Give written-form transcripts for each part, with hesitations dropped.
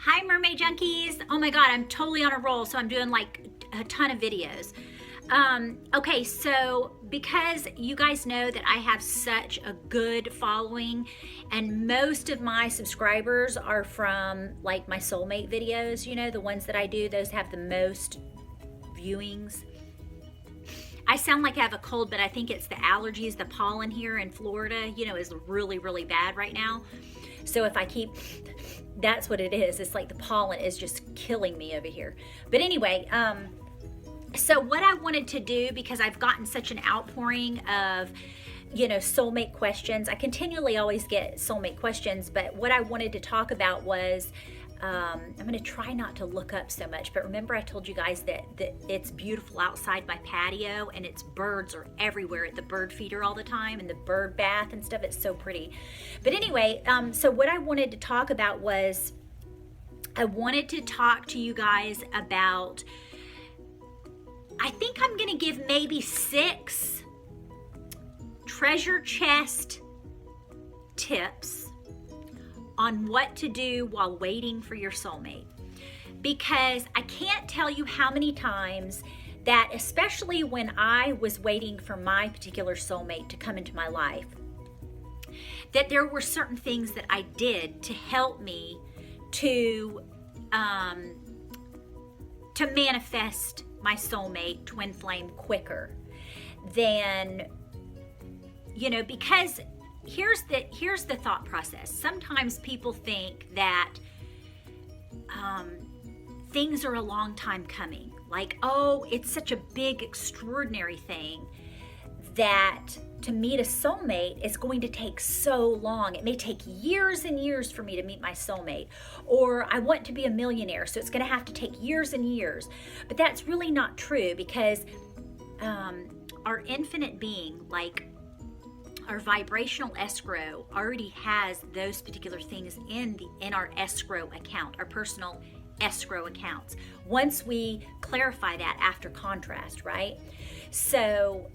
Hi Mermaid Junkies. Oh my God, I'm totally on a roll, so I'm doing like a ton of videos. Okay, so because you guys know that I have such a good following and most of my subscribers are from like my soulmate videos, you know, the ones that I do, those have the most viewings. I sound like I have a cold, but I think it's the allergies, the pollen here in Florida, you know, is really, really bad right now. So if I keep, that's what it is. It's like the pollen is just killing me over here. But anyway, so what I wanted to do, because I've gotten such an outpouring of, you know, soulmate questions. I continually always get soulmate questions, but what I wanted to talk about was, I'm going to try not to look up so much, but remember I told you guys that it's beautiful outside my patio and its birds are everywhere at the bird feeder all the time and the bird bath and stuff. It's so pretty. But anyway, so what I wanted to talk about was I wanted to talk to you guys about, I think I'm going to give maybe 6 treasure chest tips on what to do while waiting for your soulmate. Because I can't tell you how many times that, especially when I was waiting for my particular soulmate to come into my life, that there were certain things that I did to help me to manifest my soulmate twin flame quicker than, you know, because here's the thought process. Sometimes people think that things are a long time coming. Like, oh, it's such a big, extraordinary thing that to meet a soulmate is going to take so long. It may take years and years for me to meet my soulmate. Or I want to be a millionaire, so it's going to have to take years and years. But that's really not true, because our infinite being, like our vibrational escrow, already has those particular things in our escrow account, our personal escrow accounts, once we clarify that after contrast, right? So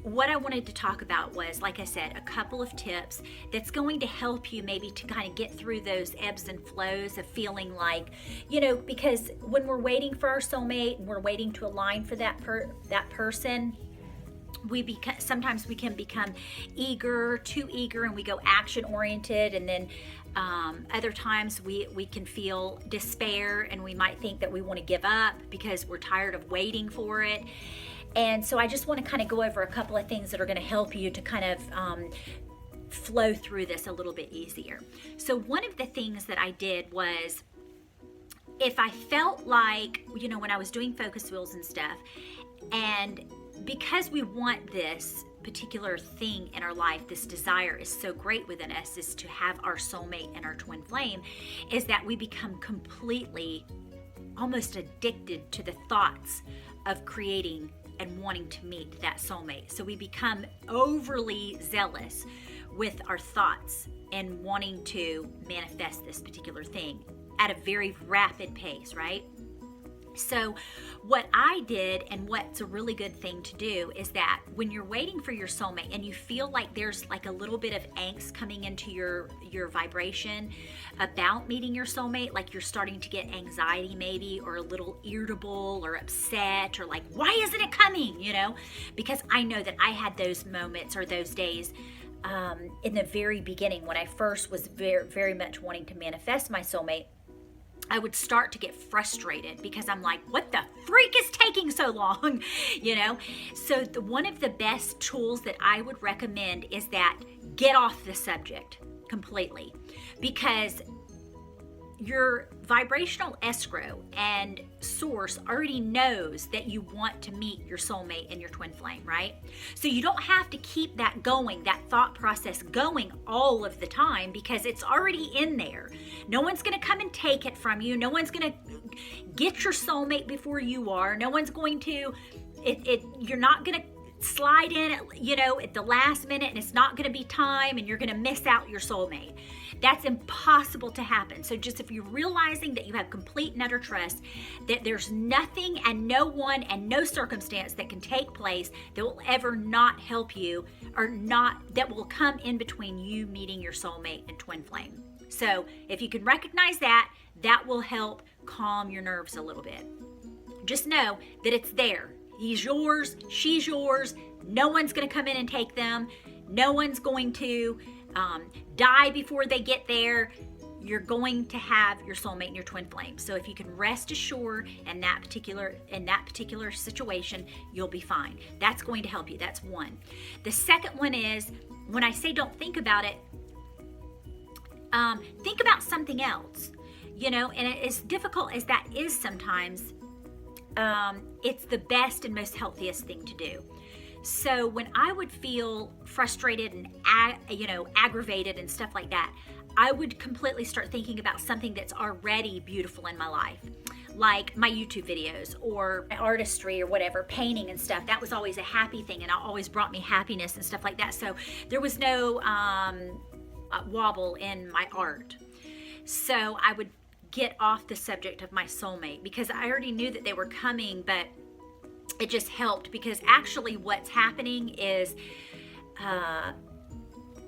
what I wanted to talk about was, like I said, a couple of tips that's going to help you maybe to kind of get through those ebbs and flows of feeling like, you know, because when we're waiting for our soulmate and we're waiting to align for that person, sometimes we can become too eager, and we go action oriented, and then other times we can feel despair, and we might think that we want to give up because we're tired of waiting for it. And so I just want to kind of go over a couple of things that are going to help you to kind of flow through this a little bit easier. So one of the things that I did was, if I felt like, you know, when I was doing focus wheels and stuff, and because we want this particular thing in our life, this desire is so great within us, is to have our soulmate and our twin flame, is that we become completely, almost addicted to the thoughts of creating and wanting to meet that soulmate. So we become overly zealous with our thoughts and wanting to manifest this particular thing at a very rapid pace, right? So what I did, and what's a really good thing to do, is that when you're waiting for your soulmate and you feel like there's like a little bit of angst coming into your vibration about meeting your soulmate, like you're starting to get anxiety maybe, or a little irritable or upset, or like, why isn't it coming, you know? Because I know that I had those moments or those days in the very beginning when I first was very, very much wanting to manifest my soulmate. I would start to get frustrated because I'm like, what the freak is taking so long? You know? So one of the best tools that I would recommend is that get off the subject completely, because your vibrational escrow and source already knows that you want to meet your soulmate and your twin flame, right? So you don't have to keep that going, that thought process going all of the time, because it's already in there. No one's going to come and take it from you. No one's going to get your soulmate before you are. No one's going to, you're not going to slide in, you know, at the last minute, and it's not going to be time, and you're going to miss out your soulmate. That's impossible to happen. So just if you're realizing that you have complete and utter trust that there's nothing and no one and no circumstance that can take place that will ever not help you, or not, that will come in between you meeting your soulmate and twin flame. So if you can recognize that, that will help calm your nerves a little bit. Just know that it's there. He's yours, she's yours. No one's going to come in and take them. No one's going to die before they get there. You're going to have your soulmate and your twin flame. So if you can rest assured in that particular situation, you'll be fine. That's going to help you. That's one. The second one is, when I say don't think about it, think about something else. And as difficult as that is sometimes, it's the best and most healthiest thing to do. So when I would feel frustrated and aggravated and stuff like that, I would completely start thinking about something that's already beautiful in my life, like my YouTube videos or my artistry or whatever, painting and stuff. That was always a happy thing, and it always brought me happiness and stuff like that. So there was no wobble in my art. So I would get off the subject of my soulmate because I already knew that they were coming, but it just helped, because actually what's happening is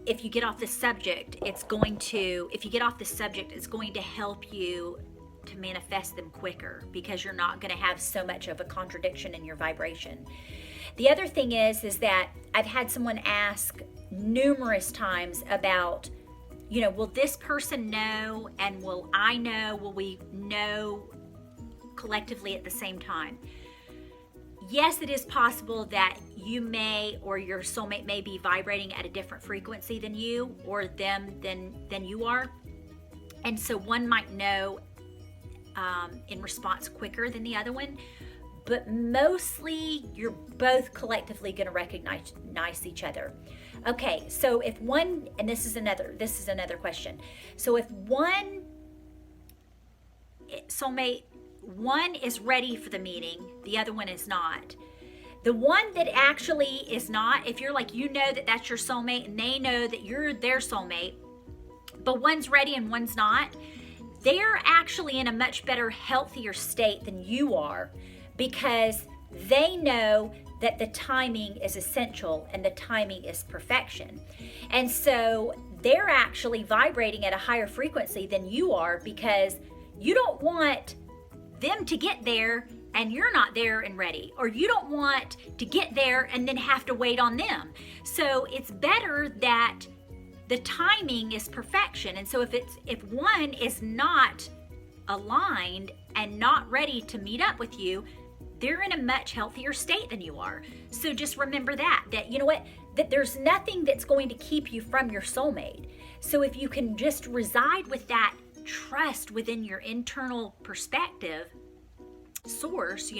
if you get off the subject, it's going to help you to manifest them quicker, because you're not going to have so much of a contradiction in your vibration. The other thing is that I've had someone ask numerous times about, will this person know, and will I know? Will we know collectively at the same time? Yes, it is possible that you may, or your soulmate may be vibrating at a different frequency than you, or them than you are. And so one might know in response quicker than the other one. But mostly you're both collectively going to recognize each other. Okay, so if one, and this is another question. So if one soulmate, one is ready for the meeting, the other one is not. The one that actually is not, if you're like, that that's your soulmate and they know that you're their soulmate, but one's ready and one's not, they're actually in a much better, healthier state than you are, because they know that the timing is essential and the timing is perfection. And so they're actually vibrating at a higher frequency than you are, because you don't want them to get there and you're not there and ready, or you don't want to get there and then have to wait on them. So it's better that the timing is perfection. And so if one is not aligned and not ready to meet up with you, they're in a much healthier state than you are. So just remember that that there's nothing that's going to keep you from your soulmate. So if you can just reside with that trust within your internal perspective source,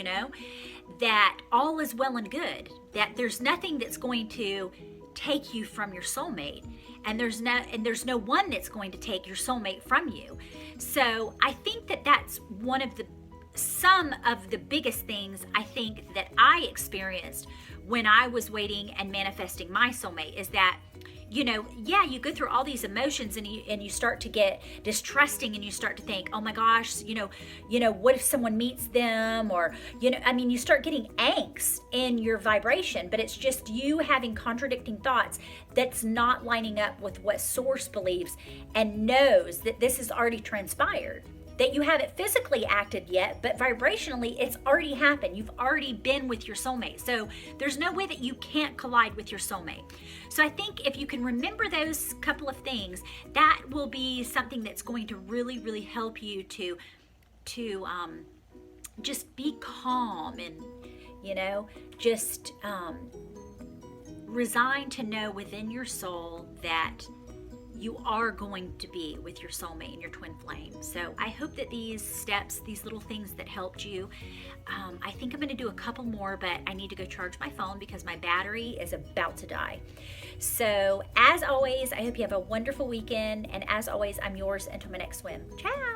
that all is well and good, that there's nothing that's going to take you from your soulmate, and there's no one that's going to take your soulmate from you. So I think that that's some of the biggest things I think that I experienced when I was waiting and manifesting my soulmate, is that you go through all these emotions and you start to get distrusting, and you start to think, oh my gosh, what if someone meets them, or you start getting angst in your vibration, but it's just you having contradicting thoughts that's not lining up with what source believes and knows that this has already transpired. That you haven't physically acted yet, but vibrationally it's already happened. You've already been with your soulmate. So there's no way that you can't collide with your soulmate. So I think if you can remember those couple of things, that will be something that's going to really, really help you to just be calm and, just resign to know within your soul that you are going to be with your soulmate and your twin flame. So I hope that these steps, these little things that helped you, I think I'm going to do a couple more, but I need to go charge my phone because my battery is about to die. So as always, I hope you have a wonderful weekend. And as always, I'm yours until my next swim. Ciao.